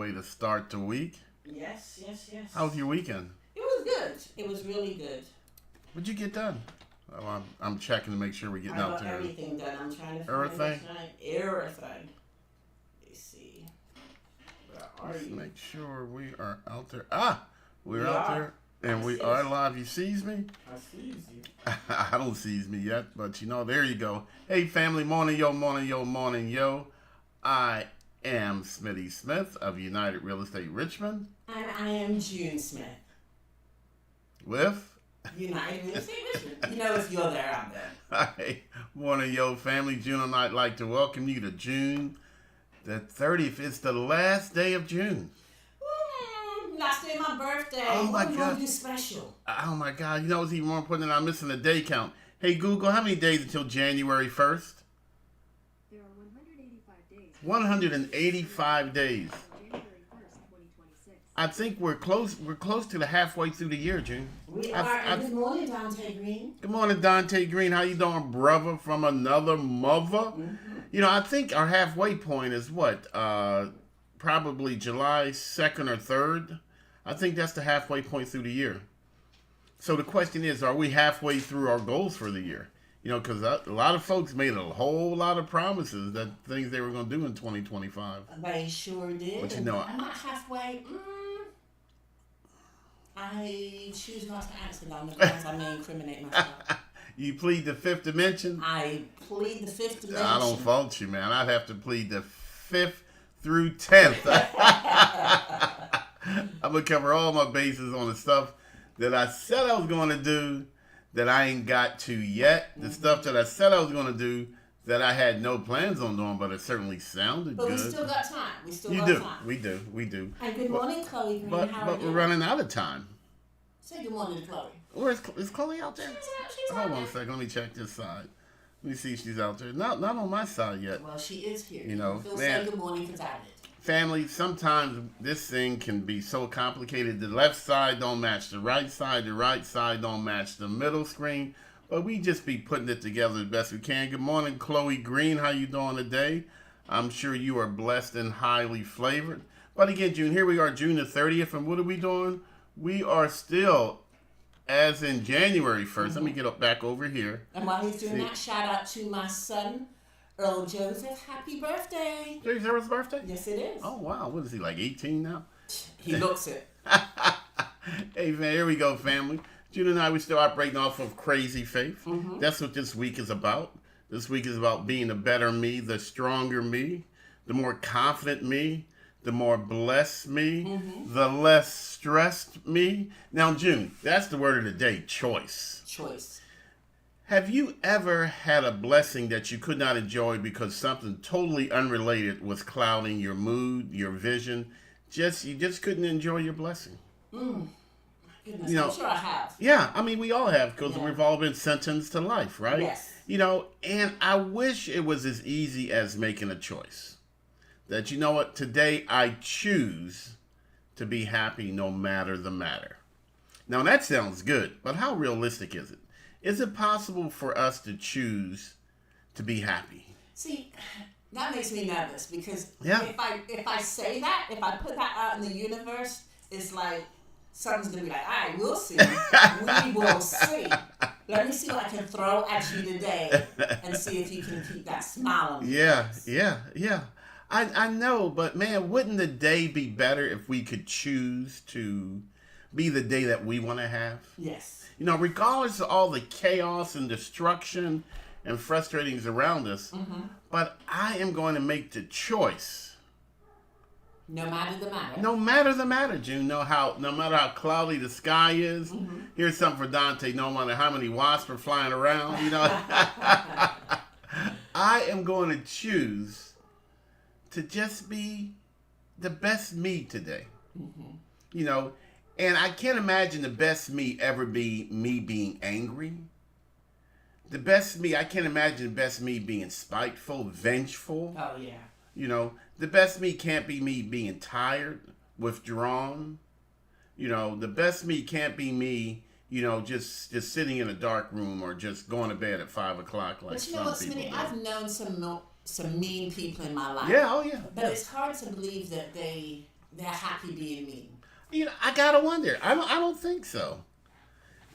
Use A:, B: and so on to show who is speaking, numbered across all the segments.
A: way to start the week.
B: Yes, yes, yes.
A: How was your weekend?
B: It was good. It was really good.
A: What'd you get done? Well, I'm checking to make sure we're getting
B: I
A: out
B: got
A: there.
B: everything done. I'm trying to find
A: Everything?
B: Everything. Let's see. Where are
A: Let's
B: you?
A: make sure we are out there. We're
B: We
A: out
B: are.
A: there. And we
B: Yes.
A: are live. You sees me?
B: I see you.
A: I don't sees me yet, but there you go. Hey, family, morning, yo, morning, yo, morning, yo. I am Smitty Smith of United Real Estate Richmond
B: And I am June Smith.
A: with...
B: United Real Estate Richmond. You know, if you're there, I'm there.
A: Hi, morning, yo, family. June and I'd like to welcome you to June the 30th. It's the last day of June.
B: Last day of my birthday.
A: Oh, my
B: what
A: God.
B: What do special?
A: Oh, my God. You know what's even more important than I'm missing a day count? Hey, Google, how many days until January 1st?
C: There are 185 days.
A: 185 days.
C: January 1st, 2026.
A: I think we're close to the halfway through the year, June.
B: We
A: I-
B: are.
A: I-
B: And good morning, Dante Green.
A: Good morning, Dante Green. How you doing, brother from another mother? I think our halfway point is what? Probably July 2nd or 3rd. I think that's the halfway point through the year. So the question is, are we halfway through our goals for the year? Because a lot of folks made a whole lot of promises that things they were going to do in 2025.
B: They sure did.
A: But
B: I'm not halfway. I choose not to answer them because I may incriminate myself.
A: You plead the fifth dimension?
B: I plead the fifth dimension.
A: I don't fault you, man. I'd have to plead the 5th through 10th. I'm going to cover all my bases on the stuff that I said I was going to do that I ain't got to yet. The stuff that I said I was going to do that I had no plans on doing, but it certainly sounded
B: But
A: good.
B: we still got time. We still
A: You
B: got
A: do.
B: time.
A: We do.
B: And good morning, Chloe Green.
A: But
B: How are you?
A: we're running out of time.
B: Say good morning to Chloe.
A: Is Chloe out there?
B: She's
A: Hold
B: out
A: on a
B: there.
A: second. Let me check this side. Let me see if she's out there. Not on my side yet.
B: Well, she is here.
A: Feel
B: Say good morning because I did.
A: Family, sometimes this thing can be so complicated. The left side don't match the right side don't match the middle screen. But we just be putting it together the best we can. Good morning, Chloe Green. How you doing today? I'm sure you are blessed and highly flavored. But again, June, here we are, June the 30th. And what are we doing? We are still, as in January 1st. Let me get back over here.
B: And while he's doing that, shout out to my son, Earl Joseph. Happy birthday.
A: Today's Earl's birthday?
B: Yes, it is.
A: Oh, wow. What is he, like 18 now?
B: He looks it.
A: Hey, man, here we go, family. June and I, we still operating off of crazy faith. That's what this week is about. This week is about being a better me, the stronger me, the more confident me, the more blessed me, the less stressed me. Now, June, that's the word of the day, choice.
B: Choice.
A: Have you ever had a blessing that you could not enjoy because something totally unrelated was clouding your mood, your vision? You just couldn't enjoy your blessing.
B: Goodness,
A: You know-
B: I'm sure I have.
A: Yeah, I mean, we all have because
B: Yeah.
A: we've all been sentenced to life, right?
B: Yes.
A: And I wish it was as easy as making a choice. That, you know what, today I choose to be happy no matter the matter. Now, that sounds good, but how realistic is it? Is it possible for us to choose to be happy?
B: See, that makes me nervous because
A: Yeah.
B: if I say that, if I put that out in the universe, it's like someone's gonna be like, "All right, we'll see. We will see. Let me see what I can throw at you today and see if you can keep that smile on your
A: Yeah,
B: face."
A: yeah. I know, but man, wouldn't the day be better if we could choose to be the day that we want to have?
B: Yes.
A: Regardless of all the chaos and destruction and frustrations around us, but I am going to make the choice.
B: No matter the matter.
A: No matter the matter, June. No matter how cloudy the sky is. Here's something for Dante. No matter how many wasps are flying around, I am going to choose to just be the best me today. And I can't imagine the best me ever be me being angry. The best me, I can't imagine the best me being spiteful, vengeful.
B: Oh yeah.
A: The best me can't be me being tired, withdrawn. The best me can't be me, just sitting in a dark room or just going to bed at 5 o'clock like
B: But you know
A: some
B: what,
A: people
B: Smitty?
A: do.
B: I've known some mean people in my life.
A: Yeah, oh yeah.
B: But it's hard to believe that they they're happy being mean.
A: You know, I gotta wonder. I don't think so.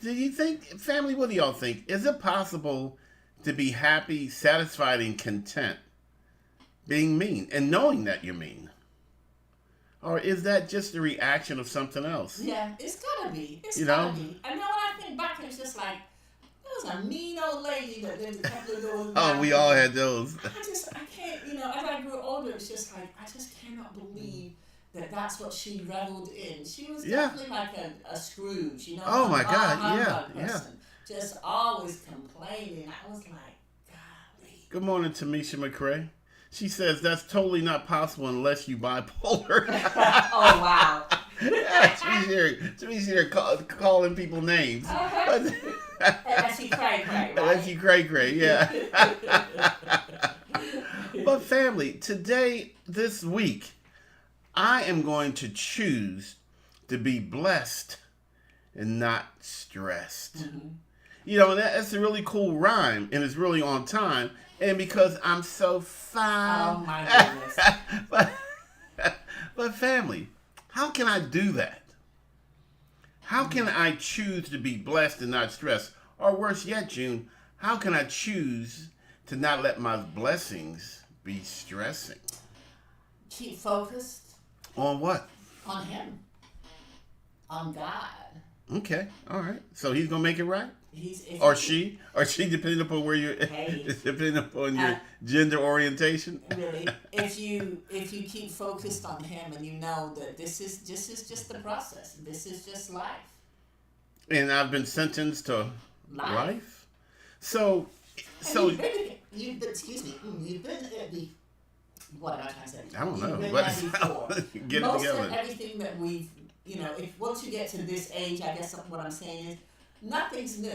A: Do you think, family? What do y'all think? Is it possible to be happy, satisfied, and content being mean and knowing that you're mean? Or is that just a reaction of something else?
B: Yeah, it's gotta be. It's
A: You
B: gotta
A: know?
B: be. I know when I think back, it's just like, there was a mean old lady that lived a couple of doors
A: Oh,
B: down.
A: we all had those.
B: I can't, you know, as I grew older, it's just like, I just cannot believe that that's what she reveled in. She was
A: Yeah.
B: definitely like a Scrooge, you know?
A: Oh, my
B: a
A: God,
B: humbug
A: yeah.
B: person. Just always complaining. I was like, golly.
A: Good morning, Tamisha McCrae. She says that's totally not possible unless you bipolar.
B: Oh, wow.
A: She's here calling people names.
B: Unless you cray, right?
A: Unless you cray, yeah. But family, today, this week, I am going to choose to be blessed and not stressed.
B: Mm-hmm.
A: You know, that's a really cool rhyme, and it's really on time. And because I'm so fine.
B: Oh, my goodness.
A: but family, how can I do that? How can I choose to be blessed and not stressed? Or worse yet, June, how can I choose to not let my blessings be stressing?
B: Keep focused
A: On what?
B: on Him, on God.
A: Okay, all right. So he's gonna make it right,
B: If
A: or
B: you-
A: she, depending upon where you're,
B: Hey.
A: depending upon your
B: Uh,
A: gender orientation.
B: Really, if you keep focused on Him and you know that this is just the process. This is just life.
A: And I've been sentenced to life. So,
B: And you've been, excuse me, you've been at the, what am I trying to say?
A: I don't know.
B: You've been
A: What
B: there
A: is-
B: before.
A: Get it
B: Most
A: together.
B: of everything that we've, you know, if once you get to this age, I guess what I'm saying is, nothing's new.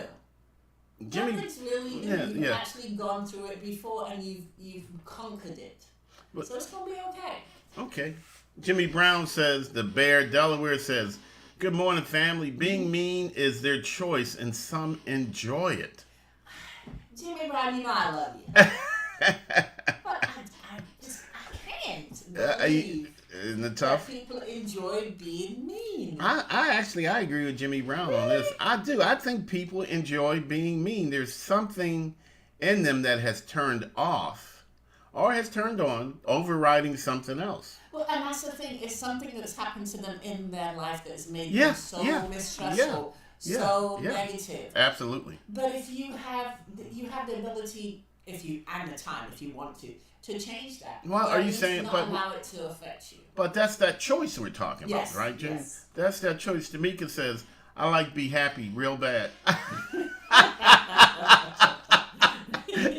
A: Jimmy,
B: Nothing's really new.
A: yeah,
B: You've
A: yeah.
B: actually gone through it before and you've conquered it.
A: But-
B: So it's gonna be okay.
A: Okay. Jimmy Brown says, the Bear, Delaware says, good morning, family. Being mean is their choice, and some enjoy it.
B: Jimmy Brown, you know I love you. But I can't believe
A: Isn't it
B: that
A: tough?
B: people enjoy being mean.
A: I agree with Jimmy Brown on this. I do. I think people enjoy being mean. There's something in them that has turned off or has turned on, overriding something else.
B: Well, and that's the thing. It's something that's happened to them in their life that's made
A: Yeah,
B: them so
A: yeah,
B: mistrustful,
A: yeah,
B: so
A: yeah.
B: negative.
A: Absolutely.
B: But if you have the ability, if you and the time, if you want to change that.
A: Well,
B: or
A: are
B: at
A: you
B: least
A: saying-
B: not
A: but-
B: allow it to affect you?
A: But that's that choice we're talking
B: Yes,
A: about, right, Jim?
B: yes.
A: That's that choice. Tamika says, I like be happy real bad.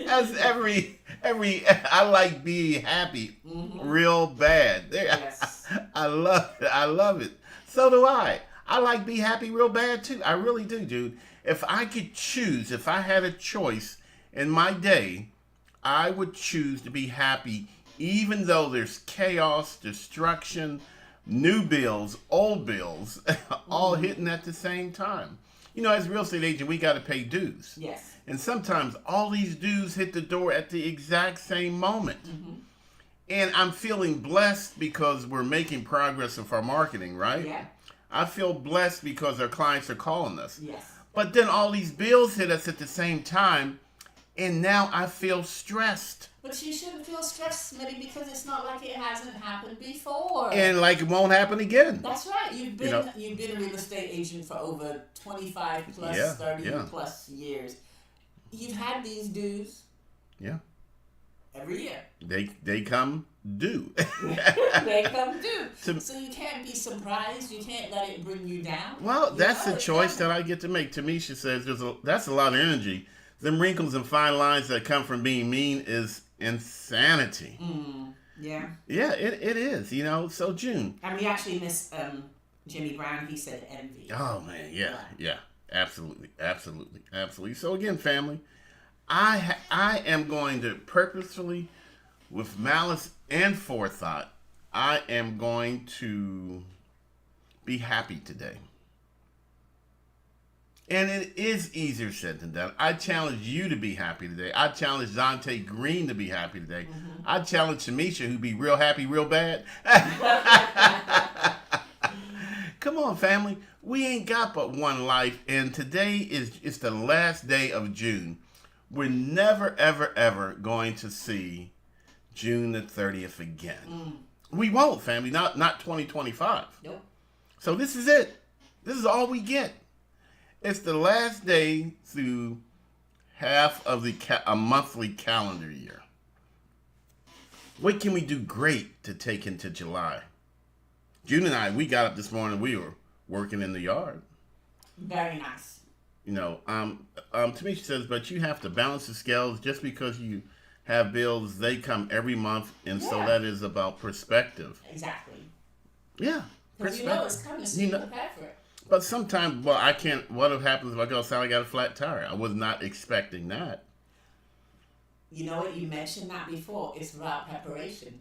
A: That's every I like being happy real bad. There,
B: Yes.
A: I love it. I love it. So do I. I like be happy real bad too. I really do, dude. If I could choose, if I had a choice in my day, I would choose to be happy even though there's chaos, destruction, new bills, old bills, all hitting at the same time. You know, as a real estate agent, we got to pay dues.
B: Yes.
A: And sometimes all these dues hit the door at the exact same moment. And I'm feeling blessed because we're making progress with our marketing, right?
B: Yeah.
A: I feel blessed because our clients are calling us.
B: Yes.
A: But then all these bills hit us at the same time, and now I feel stressed.
B: But you shouldn't feel stressed, Smitty, because it's not like it hasn't happened before.
A: And like it won't happen again.
B: That's right. You've been
A: know.
B: you've been a real estate agent for over 25 plus
A: Yeah,
B: 30
A: yeah.
B: plus years. You've had these dues
A: Yeah.
B: every year.
A: They come due.
B: They come due.
A: To-
B: So you can't be surprised. You can't let it bring you down.
A: Well,
B: You
A: that's
B: know
A: the
B: it's
A: choice
B: coming.
A: that I get to make. Tamisha says that's a lot of energy. Them wrinkles and fine lines that come from being mean is insanity.
B: Yeah.
A: Yeah, it is, you know. So June.
B: And we actually missed Jimmy Brown. He said envy.
A: Oh man, yeah. Absolutely. So again, family, I am going to purposefully, with malice and forethought, I am going to be happy today. And it is easier said than done. I challenge you to be happy today. I challenge Dante Green to be happy today. I challenge Tamisha who be real happy, real bad. on, family. We ain't got but one life, and today is the last day of June. We're never, ever, ever going to see June the 30th again. We won't, family. Not 2025.
B: Nope.
A: So this is it. This is all we get. It's the last day through half of a monthly calendar year. What can we do great to take into July? June and I, we got up this morning. We were working in the yard.
B: Very nice.
A: You know, Tamisha says, but you have to balance the scales. Just because you have bills, they come every month, and so
B: Yeah.
A: that is about perspective.
B: Exactly.
A: Yeah,
B: Because you know it's coming, so you prepare for it.
A: But sometimes, well, I can't. What happens if I go outside? I got a flat tire. I was not expecting that.
B: You know what? You mentioned that before. It's about preparation.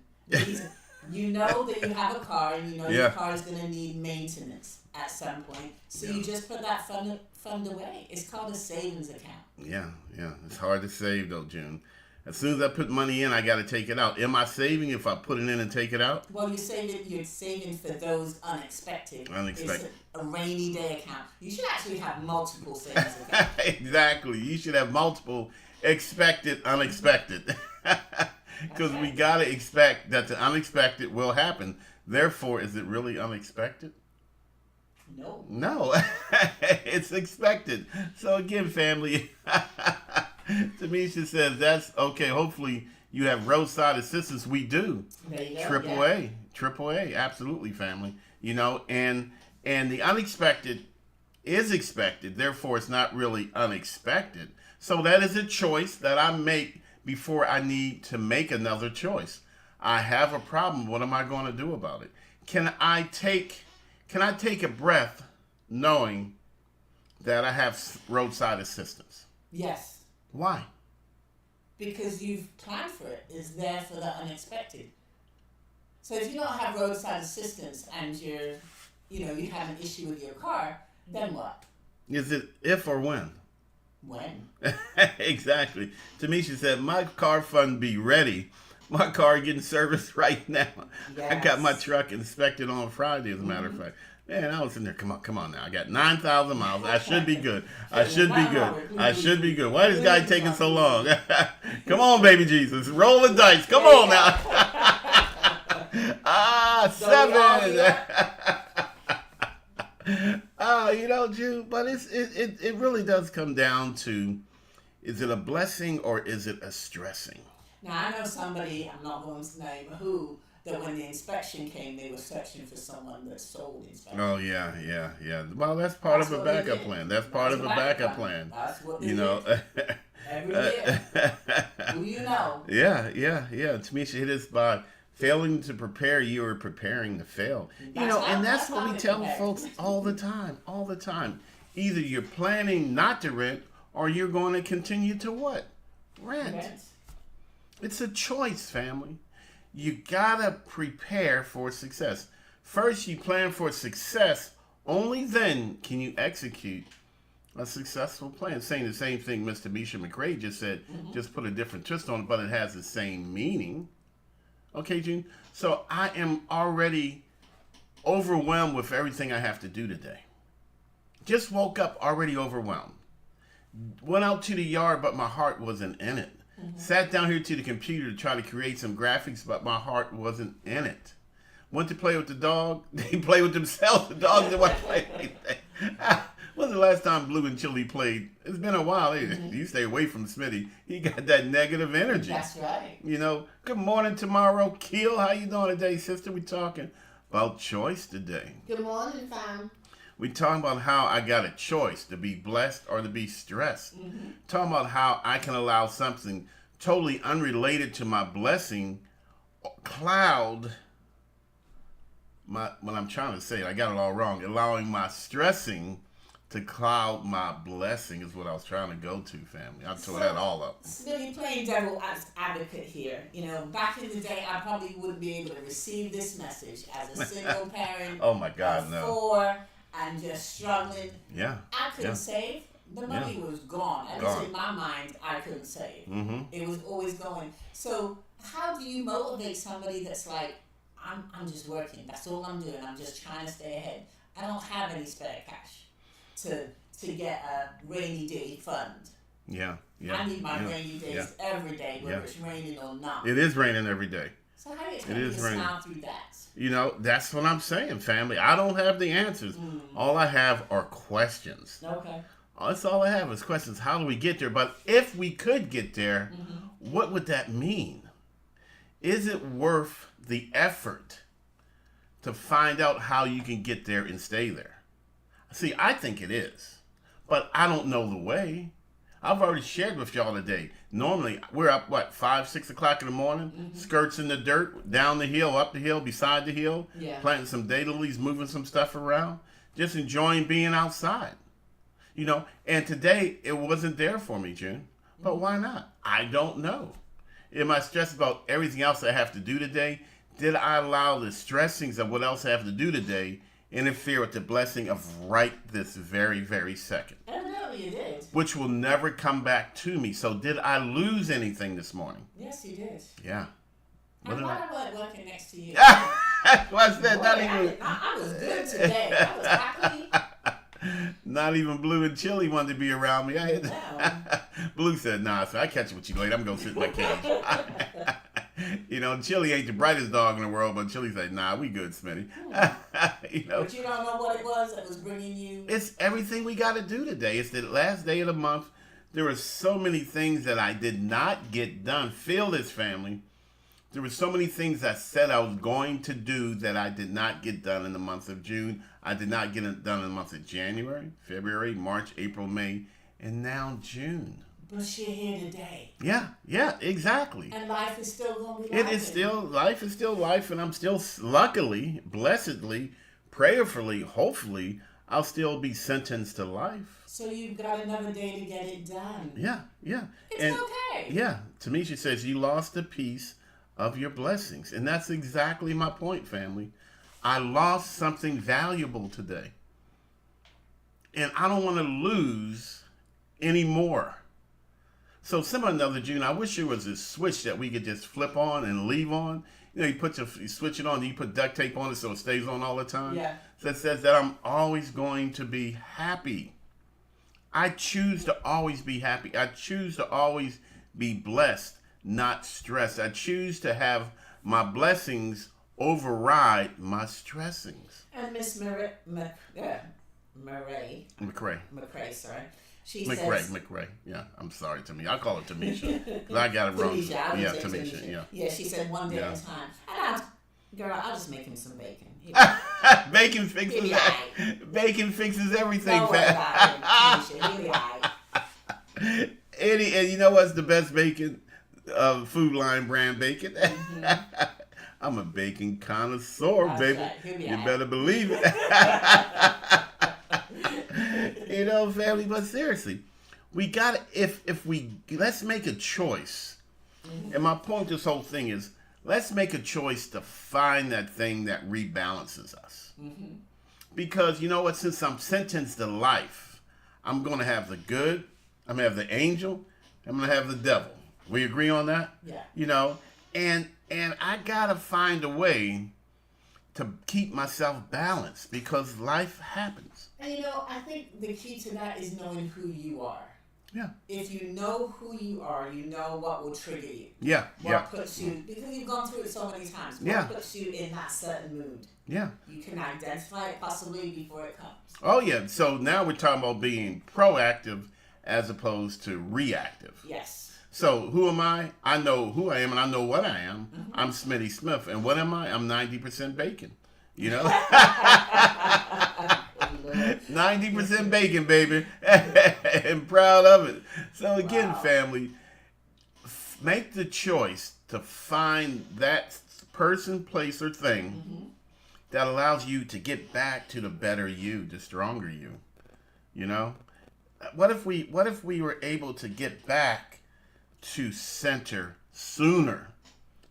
B: You know that you have a car, and you know your car is going to need maintenance at some point. So you just put that fund away. It's called a savings account.
A: Yeah. It's hard to save though, June. As soon as I put money in, I got to take it out. Am I saving if I put it in and take it out?
B: Well, you're saving for those unexpected.
A: Unexpected.
B: It's a rainy day account. You should actually have multiple savings accounts.
A: Exactly. You should have multiple expected, unexpected. Because we got to expect that the unexpected will happen. Therefore, is it really unexpected?
B: No.
A: No. It's expected. So again, family, Tamisha says that's okay. Hopefully you have roadside assistance. We do.
B: There you go.
A: Triple A. Absolutely, family. You know, and the unexpected is expected. Therefore, it's not really unexpected. So that is a choice that I make before I need to make another choice. I have a problem. What am I going to do about it? Can I take a breath knowing that I have roadside assistance?
B: Yes.
A: Why?
B: Because you've planned for it. It's there for the unexpected. So if you don't have roadside assistance and you have an issue with your car, then what?
A: Is it if or when?
B: When?
A: Exactly. Tamisha said, my car fund be ready. My car getting serviced right now.
B: Yes.
A: I got my truck inspected on Friday, as a matter of fact. Man, I was in there. Come on now. I got 9,000 miles. I should be good. I should be good. Why is this guy taking so long? Come on, baby Jesus. Roll the dice. Come on now. 7. Jude, but it really does come down to, is it a blessing or is it a stressing?
B: Now, I know somebody, I'm not going to name who, that when the inspection came, they were searching for someone that sold inspection.
A: Oh, yeah. Well, that's part of a backup plan. That's part of a backup plan.
B: That's what they
A: You know.
B: did. Every year. Who you know?
A: Yeah. Tamisha hit us by failing to prepare, you are preparing to fail. That's what we tell folks all the time. Either you're planning not to rent or you're going to continue to what? Rent. It's a choice, family. You gotta prepare for success. First, you plan for success. Only then can you execute a successful plan. Saying the same thing Mr. Misha McRae just said, just put a different twist on it, but it has the same meaning. Okay, June? So I am already overwhelmed with everything I have to do today. Just woke up already overwhelmed. Went out to the yard, but my heart wasn't in it. Sat down here to the computer to try to create some graphics, but my heart wasn't in it. Went to play with the dog. They play with themselves. The dog didn't want to play anything. When's the last time Blue and Chili played? It's been a while. You stay away from Smitty. He got that negative energy.
B: That's right.
A: Good morning tomorrow. Keel, how you doing today, sister? We talking about choice today.
B: Good morning, fam.
A: We talking about how I got a choice to be blessed or to be stressed. Talking about how I can allow something totally unrelated to my blessing cloud what I'm trying to say. I got it all wrong. Allowing my stressing to cloud my blessing is what I was trying to go to, family. I tore that all up.
B: Smitty, playing devil advocate here. Back in the day, I probably wouldn't be able to receive this message as a single parent.
A: Oh my God,
B: of
A: no.
B: 4 and just struggling.
A: Yeah.
B: I couldn't save. The money was gone. At least in my mind, I couldn't save. It was always going. So how do you motivate somebody that's like, I'm just working. That's all I'm doing. I'm just trying to stay ahead. I don't have any spare cash to get a rainy day fund.
A: Yeah, yeah.
B: I need my
A: yeah,
B: rainy days
A: yeah.
B: every day, whether
A: Yeah.
B: it's raining or not.
A: It is raining every day.
B: So how do you expect
A: It
B: me
A: is
B: to
A: raining.
B: smile through that?
A: You know, that's what I'm saying, family. I don't have the answers. All I have are questions.
B: Okay.
A: That's all I have is questions. How do we get there? But if we could get there, what would that mean? Is it worth the effort to find out how you can get there and stay there? See, I think it is, but I don't know the way. I've already shared with y'all today. Normally, we're up, 5, 6 o'clock in the morning, skirts in the dirt, down the hill, up the hill, beside the hill,
B: Yeah.
A: planting some daylilies, moving some stuff around, just enjoying being outside. You know, and today it wasn't there for me, June. But why not? I don't know. Am I stressed about everything else I have to do today? Did I allow the stressings of what else I have to do today interfere with the blessing of right this very, very second?
B: Evidently you did.
A: Which will never come back to me. So did I lose anything this morning?
B: Yes, you did.
A: Yeah. What
B: And
A: did
B: why was I working next to you?
A: What's that?
B: Boy,
A: Not
B: I
A: even,
B: was good today. I was happy.
A: not even Blue and Chili wanted to be around me. I had
B: No.
A: Blue said, nah, so I catch what you later. I'm going to sit in my cage. You know, Chili ain't the brightest dog in the world, but Chili said, nah, we good, Smitty. You know,
B: But you don't know what it was that was bringing you.
A: it's everything we got to do today. It's the last day of the month. There were so many things that I did not get done. Feel this, family. There were so many things I said I was going to do that I did not get done in the month of June. I did not get it done in the month of January, February, March, April, May, and now June.
B: But you're here today.
A: Yeah, exactly.
B: And life is still going to be
A: It
B: life.
A: is still, life is still life, and I'm still, luckily, blessedly, prayerfully, hopefully, I'll still be sentenced to life.
B: So you've got another day to get it done.
A: Yeah.
B: It's
A: And
B: okay.
A: yeah, Tamisha says you lost a piece of your blessings. And that's exactly my point, family. I lost something valuable today. And I don't want to lose any more. So somehow or another, June, I wish there was a switch that we could just flip on and leave on. You know, you switch it on, you put duct tape on it so it stays on all the time.
B: Yeah.
A: So it says that I'm always going to be happy. I choose to always be happy. I choose to always be blessed, not stressed. I choose to have my blessings override my stressings.
B: And Miss McCrae, sorry. She says,
A: McRae. Yeah, I'm sorry, Tamisha. I call it Tamisha. 'Cause I got it wrong.
B: Tamisha, I would
A: Yeah,
B: say
A: Tamisha. Yeah.
B: Yeah, she said one day
A: Yeah.
B: at a time. And I'll just make him some bacon.
A: Bacon
B: He'll
A: fixes
B: be
A: that. Bacon fixes everything,
B: Don't worry
A: fam.
B: about him, Tamisha. He'll be all right.
A: And you know what's the best bacon? Food Line brand bacon. I'm a bacon connoisseur,
B: That's
A: baby.
B: right. He'll be
A: You
B: all right.
A: better believe it. You know, family, but seriously, we gotta let's make a choice. And my point this whole thing is, let's make a choice to find that thing that rebalances us. Because you know what, since I'm sentenced to life, I'm gonna have the good, I'm gonna have the angel, I'm gonna have the devil. We agree on that?
B: Yeah.
A: You know, and I gotta find a way to keep myself balanced because life happens.
B: And you know, I think the key to that is knowing who you are.
A: Yeah.
B: If you know who you are, you know what will trigger you.
A: Yeah.
B: What puts you, because you've gone through it so many times, what
A: Yeah.
B: puts you in that certain mood.
A: Yeah.
B: You can identify it possibly before it comes.
A: Oh yeah. So now we're talking about being proactive as opposed to reactive.
B: Yes.
A: So who am I? I know who I am and I know what I am. I'm Smitty Smith. And what am I? I'm 90% bacon. You know? 90% bacon, baby. And proud of it. So again,
B: Wow.
A: family, make the choice to find that person, place, or thing that allows you to get back to the better you, the stronger you. You know? What if we were able to get back to center sooner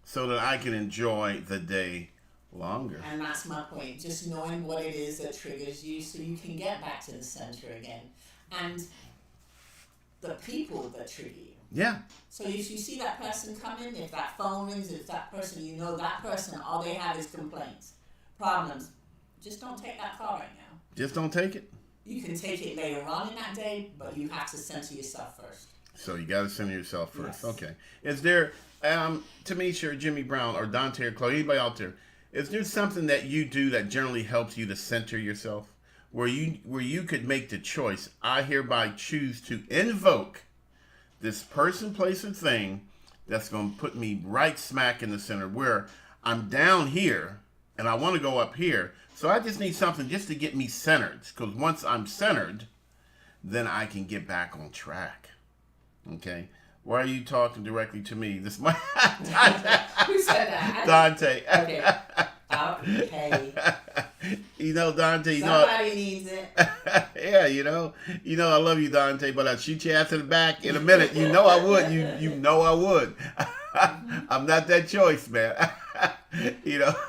A: so that I can enjoy the day longer?
B: And that's my point. Just knowing what it is that triggers you so you can get back to the center again. And the people that trigger you.
A: Yeah.
B: So if you see that person coming, if that phone rings, if that person, you know that person, all they have is complaints, problems, just don't take that call right now.
A: Just don't take it.
B: You can take it later on in that day, but you have to center yourself first.
A: So you got to center yourself first.
B: Yes.
A: Okay. Is there, Tamisha or Jimmy Brown or Dante or Chloe, anybody out there, is there something that you do that generally helps you to center yourself? Where you could make the choice, I hereby choose to invoke this person, place, or thing that's going to put me right smack in the center where I'm down here and I want to go up here. So I just need something just to get me centered. Because once I'm centered, then I can get back on track. Okay? Why are you talking directly to me? This might
B: Who said that?
A: Dante.
B: Okay. Okay.
A: You know, Dante,
B: Somebody needs it.
A: yeah, you know, I love you, Dante, but I'll shoot your ass in the back in a minute. You know I would. You know I would. I'm not that choice, man.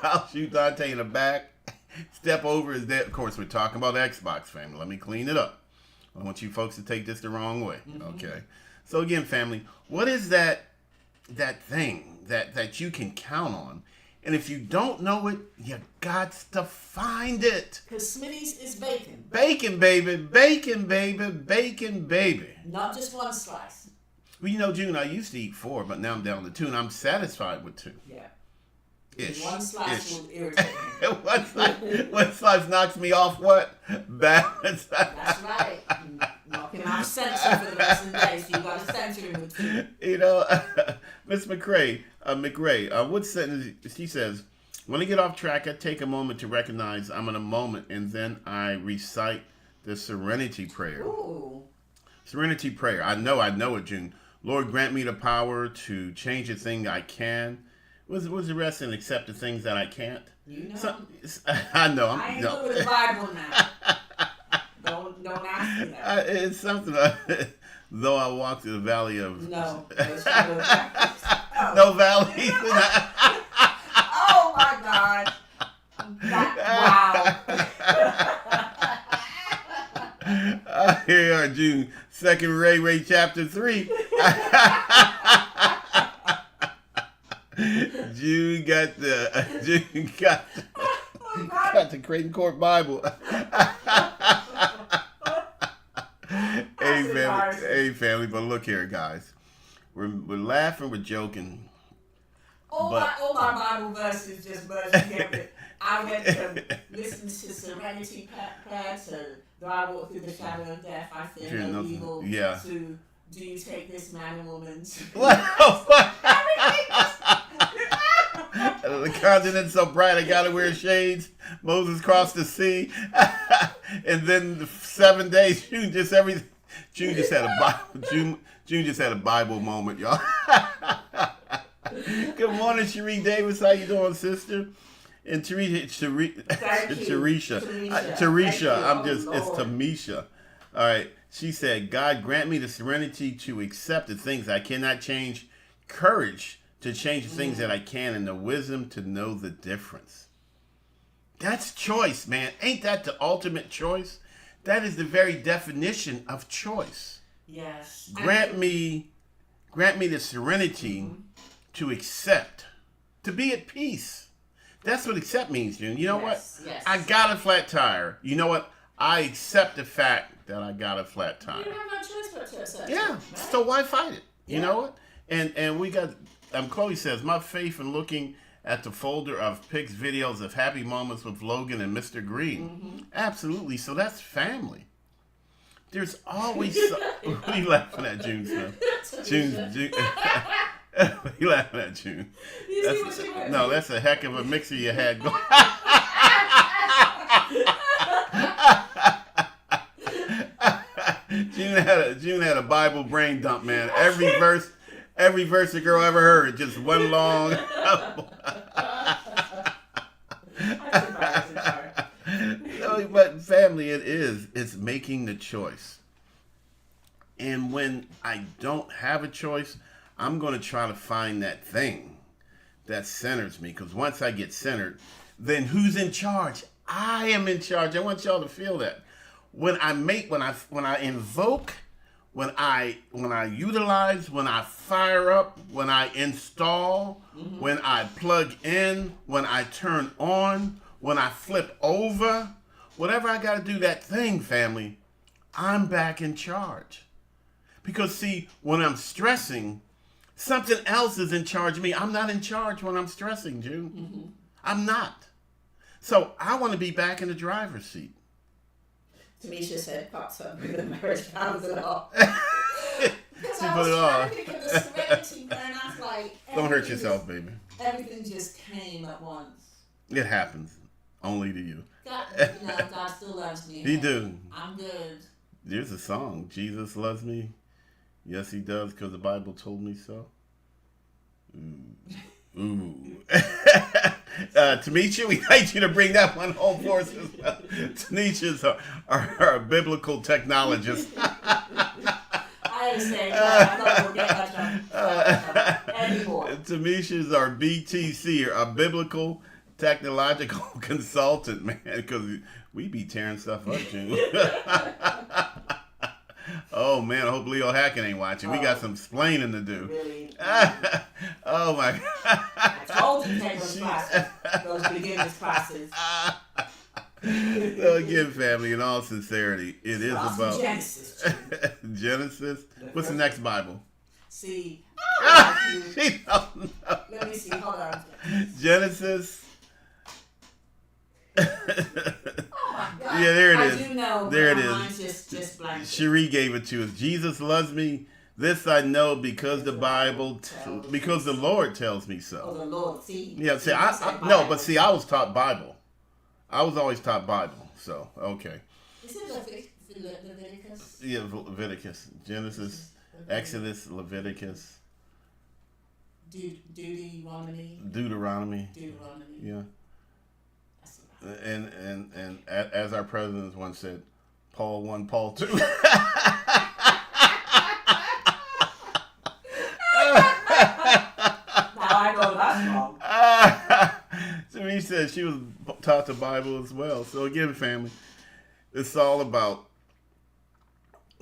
A: I'll shoot Dante in the back. Step over is that. Of course, we're talking about Xbox, family. Let me clean it up. I want you folks to take this the wrong way. Okay. So again, family, what is that thing that you can count on? And if you don't know it, you got to find it.
B: Because Smitty's is bacon.
A: Bacon, baby. Bacon, baby. Bacon, baby.
B: Not just one slice.
A: Well, June, I used to eat 4, but now I'm down to 2, and I'm satisfied with 2.
B: Yeah.
A: Ish.
B: One slice will irritate me.
A: one slice knocks me off what? Balance.
B: That's right. Knock him off center for the rest of the day, so you got to center him with 2.
A: Miss McRae, what sentence, she says, when I get off track, I take a moment to recognize I'm in a moment, and then I recite the Serenity Prayer.
B: Ooh.
A: Serenity Prayer. I know it, June. Lord, grant me the power to change the thing I can. What's the rest and accept the things that I can't?
B: You know.
A: I know.
B: I ain't good with the Bible now. Don't ask me that.
A: It's something. Though I walk through the valley of
B: No.
A: no valleys.
B: Oh my God. Wow.
A: Here you are, June. 2nd Ray chapter 3. June got the Creighton Court Bible. Hey family, but look here, guys. We're laughing, we're joking.
B: All my Bible verses just buzzed together. I went to listen to Serenity Prayer, to though I walk through the shadow of death, I fear no evil.
A: Yeah.
B: To do you take this man and woman?
A: What? The continent's so bright I gotta wear shades. Moses crossed the sea. And then the 7 days, June just had a Bible moment, y'all. Good morning, Cherie Davis. How you doing, sister? And Teresha. It's Tamisha. All right. She said, God grant me the serenity to accept the things I cannot change, courage to change the things that I can, and the wisdom to know the difference. That's choice, man. Ain't that the ultimate choice? That is the very definition of choice.
B: Yes.
A: Grant me the serenity to accept, to be at peace. That's what accept means, June. You know what?
B: Yes.
A: I got a flat tire. You know what? I accept the fact that I got a flat tire.
B: You don't have no choice but to accept.
A: Yeah.
B: Right?
A: So why fight it? You
B: Yeah.
A: know what? And we got. Chloe says, my faith in looking at the folder of pics, videos of happy moments with Logan and Mr. Green. Absolutely. So that's family. There's always. What are you laughing at, June? June. You laughing at June?
B: You see what she went?
A: No, that's a heck of a mixer you had going. June had a Bible brain dump, man. Every verse a girl ever heard, just one long. No, but family, it's making the choice. And when I don't have a choice, I'm going to try to find that thing that centers me. Because once I get centered, then who's in charge? I am in charge. I want y'all to feel that. When I invoke, when I utilize, when I fire up, when I install, when I plug in, when I turn on, when I flip over, whatever I got to do that thing, family, I'm back in charge. Because see, when I'm stressing, something else is in charge of me. I'm not in charge when I'm stressing, June.
B: Mm-hmm.
A: I'm not. So I want to be back in the driver's seat.
B: Tamisha said, "Pops up with the marriage vows and all." Because
A: She
B: I
A: put
B: was
A: it
B: trying
A: on.
B: to think of the serenity, and I was like,
A: Don't hurt
B: everything
A: yourself,
B: just-
A: baby.
B: Everything just came at once.
A: It happens. Only to you.
B: God, God still loves me.
A: He do.
B: I'm good.
A: There's a song. Jesus loves me. Yes, he does, because the Bible told me so. Ooh. Tamisha, we like you to bring that one home for us as well. Tanisha's our biblical technologist.
B: I ain't saying that. I'm not going to get much anymore.
A: Tamisha's our BTC, our biblical technological consultant, man, because we be tearing stuff up, June. Oh, man, I hope Leo Hackett ain't watching. We got some splaining to do.
B: Really.
A: Oh, my God.
B: I told you to take those classes. Those beginners classes.
A: So again, family, in all sincerity, it is
B: Lost
A: about
B: Genesis.
A: Genesis. What's the next Bible?
B: See, I don't like you.
A: She don't know.
B: Let me see. Hold on.
A: Genesis.
B: Oh my God.
A: Yeah, there it
B: I
A: is.
B: do know.
A: There
B: but
A: it
B: my
A: is.
B: mind's just blank.
A: Cherie gave it to us. Jesus loves me. This I know because the Bible, because the Lord tells me
B: Oh,
A: so.
B: the Lord. See.
A: Yeah, see,
B: I said
A: no,
B: Bible.
A: but see, I was taught Bible. I was always taught Bible. So, okay.
B: Is it Leviticus?
A: Yeah, Leviticus, Genesis, Exodus, Leviticus,
B: Deuteronomy.
A: Deuteronomy.
B: Deuteronomy.
A: Yeah.
B: That's what I-
A: And as our president once said, Paul 1, Paul 2.
B: Now I know that's wrong.
A: So he said she was taught the Bible as well. So again, family, it's all about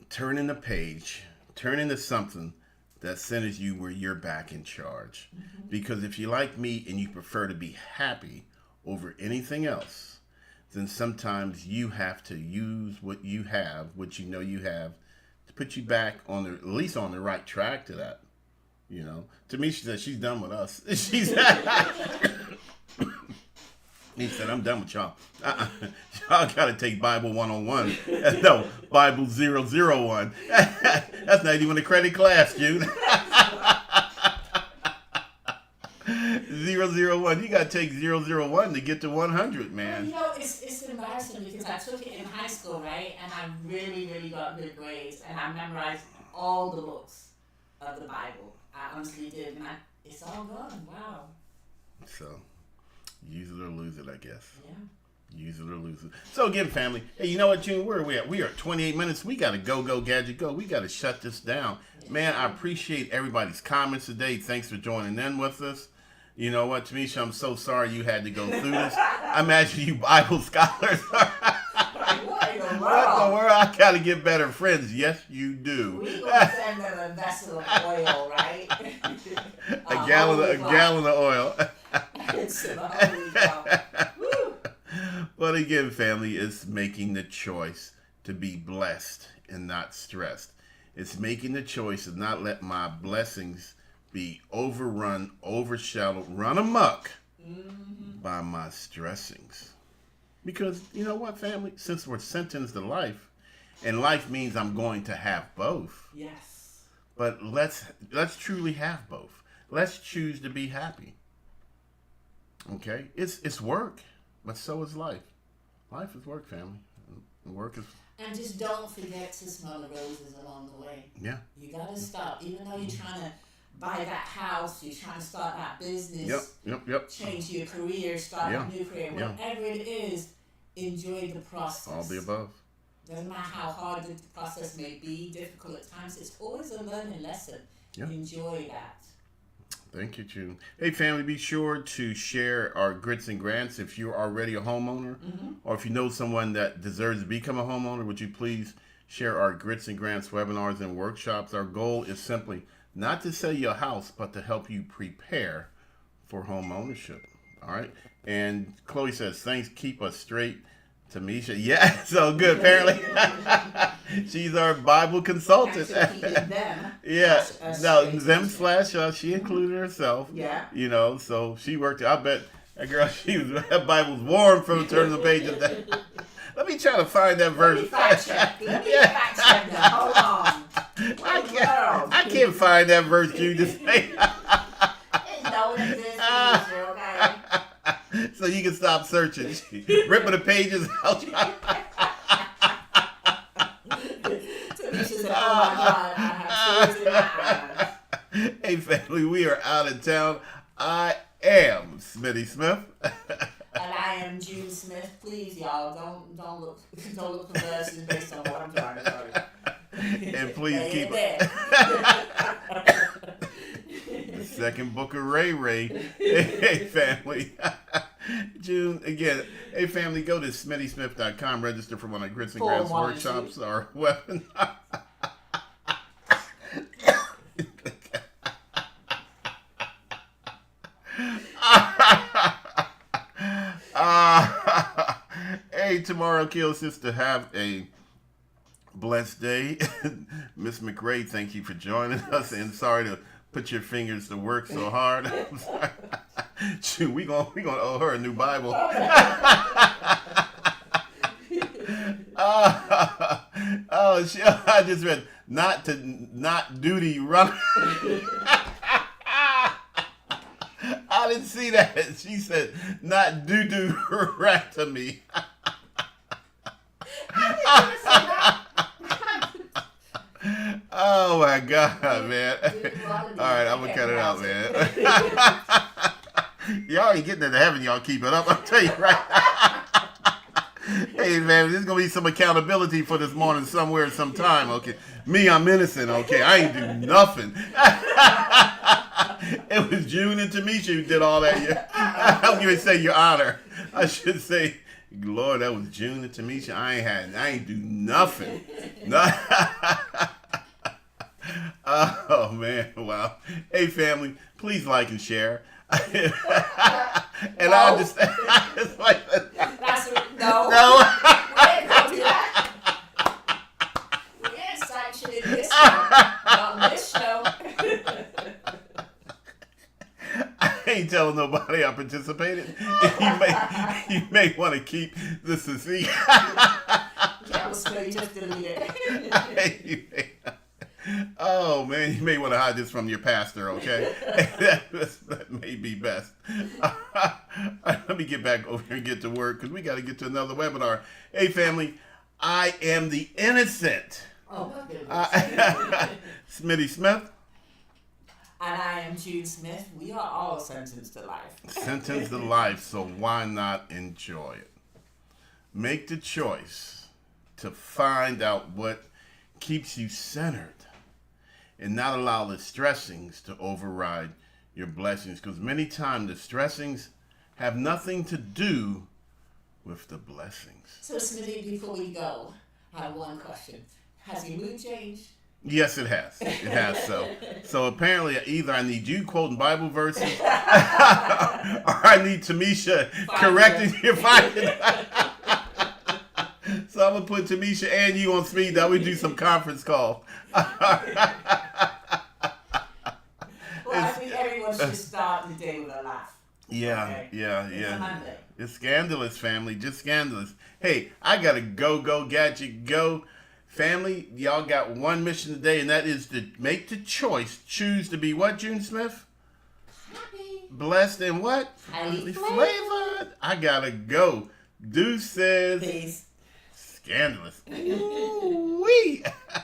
A: turning the page, turning to something that centers you where you're back in charge.
B: Mm-hmm.
A: Because if you like me and you prefer to be happy over anything else, then sometimes you have to use what you have, what you know you have, to put you back on the, at least on the right track to that. You know, to me, she said she's done with us. She's. He said, "I'm done with y'all. Y'all got to take Bible 101. No, Bible 001. That's not even a credit class, Jude. 001. You got to take 001 to get to 100, man.
B: You know, it's embarrassing because I took it in high school, right? And I really, really got good grades. And I memorized all the books of the Bible. I honestly did. And it's all gone. Wow.
A: So, use it or lose it, I guess.
B: Yeah.
A: Use it or lose it. So again, family, hey, you know what, June? Where are we at? We are at 28 minutes. We got to go, gadget, go. We got to shut this down. Man, I appreciate everybody's comments today. Thanks for joining in with us. You know what, Tamisha, I'm so sorry you had to go through this. I imagine you Bible scholars are.
B: Like, what in the
A: What in the
B: world?
A: world? I got to get better friends. Yes, you do.
B: We gonna send them a vessel of oil, right?
A: A gallon of oil.
B: It's a holy God. Woo.
A: But again, family, it's making the choice to be blessed and not stressed. It's making the choice to not let my blessings be overrun, overshadowed, run amok by my stressings. Because you know what, family? Since we're sentenced to life, and life means I'm going to have both.
B: Yes.
A: But let's truly have both. Let's choose to be happy. Okay? It's work, but so is life. Life is work, family. And work is
B: And just don't forget to smell the roses along the way.
A: yeah.
B: You gotta stop. Even though you're trying to buy that house, you're trying to start that business,
A: Yep.
B: change your career, start
A: Yeah.
B: a new career,
A: Yeah.
B: whatever it is, enjoy the process.
A: All the above.
B: Doesn't matter how hard the process may be, difficult at times, it's always a learning lesson.
A: Yeah.
B: Enjoy that.
A: Thank you, June. Hey, family, be sure to share our grits and grants if you're already a homeowner, or if you know someone that deserves to become a homeowner. Would you please share our grits and grants webinars and workshops? Our goal is simply not to sell you a house, but to help you prepare for home ownership. All right. And Chloe says, "Thanks. Keep us straight. Tamisha, yeah, so good. Apparently, she's our Bible consultant.
B: Actually, he did them.
A: Yeah,
B: Us
A: no,
B: straight
A: them
B: teachers.
A: slash us. She included herself.
B: Yeah.
A: You know, so she worked. I bet that girl, that Bible's warm from the turn of the pages. Let me try to find that
B: Let me
A: verse.
B: fact check. Let me
A: Yeah.
B: fact check that. Hold on.
A: I can't find that verse you just say.
B: No, it exists, Tamisha, okay?
A: So you can stop searching. Ripping the pages out.
B: Tamisha said, oh my God, I have tears in my eyes.
A: Hey family, we are out of town. I am Smitty Smith.
B: And I am June Smith. Please, y'all, don't look for verses based on what I'm trying to tell you.
A: And please
B: Lay
A: keep
B: it there.
A: the second book of Ray Ray. Hey family. June, again, hey family, go to SmittySmith.com, register for one of Grits and Grants
B: 4, 1, and 2.
A: workshops or webinar. Hey, tomorrow, Kill Sister, have a blessed day. Miss McRae, thank you for joining us, and sorry to put your fingers to work so hard. I'm sorry. Shoot, we gonna owe her a new Bible. I just read not duty run. I didn't see that. She said not doo rat to me. Oh my God, man. All right, I'm gonna cut it out, man. Y'all ain't getting into heaven, y'all keep it up. I'll tell you right now. Hey man, there's gonna be some accountability for this morning somewhere, sometime, okay? Me, I'm innocent, okay? I ain't do nothing. It was June and Tamisha who did all that. I'm gonna say Your Honor. I should say, Lord, that was June and Tamisha. I ain't do nothing. No. Oh man, wow. Hey family, please like and share. And I understand. It's like,
B: No.
A: no.
B: We ain't gonna do that. We ain't sanctioning this one. Not this show.
A: I ain't telling nobody I participated. You may want to keep this a secret.
B: That was good. You just deleted it.
A: Oh man, you may want to hide this from your pastor, okay? That may be best. Let me get back over here and get to work because we got to get to another webinar. Hey family, I am the innocent.
B: Oh my goodness.
A: Smitty Smith.
B: And I am June Smith. We are all sentenced to life.
A: Sentenced to life, so why not enjoy it? Make the choice to find out what keeps you centered and not allow the stressings to override your blessings, because many times the stressings have nothing to do with the blessings.
B: So, Smitty, before we go, I have one question. Has your mood changed?
A: Yes, it has. It has. So apparently, either I need you quoting Bible verses, or I need Tamisha correcting your findings. So I'm gonna put Tamisha and you on speed dial. We do some conference call.
B: Well, I think everyone should start the day with a laugh.
A: Yeah,
B: Okay.
A: yeah,
B: It's a
A: yeah.
B: Monday.
A: It's scandalous, family. Just scandalous. Hey, I gotta go, gadget, go. Family, y'all got one mission today, and that is to make the choice. Choose to be what, June Smith?
B: Happy.
A: Blessed and what?
B: Highly
A: Flavored. I gotta go. Deuces.
B: Peace.
A: Scandalous. Ooh-wee.